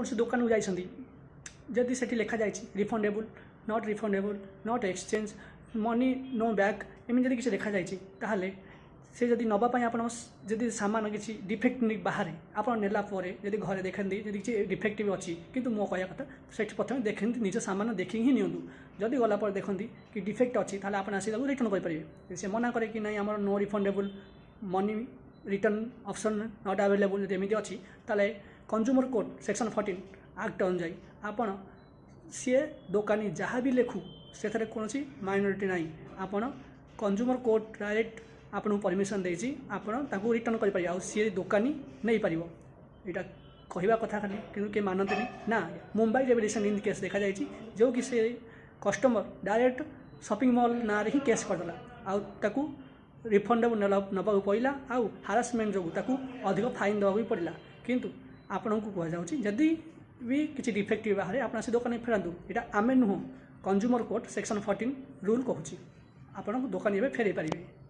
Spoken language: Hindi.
कौन दुकान को जाइछंती जदि सेठी लिखा जाए refundable not exchange money no back एमती जब किसी देखा जाए ताहले से जदि नवापाई आप सामान किसी डिफेक्ट नहीं बाहर आप नेलापर जब घरे देखते जब किसी डिफेक्टिव अच्छी किंतु मो कहया कथा से प्रथम देखते निज सामान देखिक ही नियंतु जदि गलापर देखते कि डिफेक्ट अच्छी ताहले आप आसी रिटर्न करेंगे से मना करे कि नहीं आम no refundable money return option not available जब एमती अच्छी ताहले कंज्यूमर कोर्ट सेक्शन 14 एक्ट अनुजाई आपण सी दोकानी जहाँ भी लिखु से कौन माइनोरिटी ना आपण कंज्यूमर कोर्ट डायरेक्ट आपन परमिशन देछि आपण ताको रिटर्न करि पारि आ सी दोकानी नहीं पारिबो एटा कहवा कथा खाली किंतु के मानते ना मुंबई जब रिसेंट इन केस देखा जाए जो कि से कस्टमर डायरेक्ट शॉपिंग मॉल ना ही केस करदेला आ ताको रिफंडेबल नबा पड़ा आउ हारासमेंट जो ताको अधिक फाइन देवा पड़ा किंतु आपण को कह जाउछि जदि भी किसी डिफेक्टिव बाहर आप से दोकान फेरतु यहाँ आम नुह कंज्यूमर कोर्ट सेक्शन 14 रूल कहूँ आपण दोकानी फेरई पारे।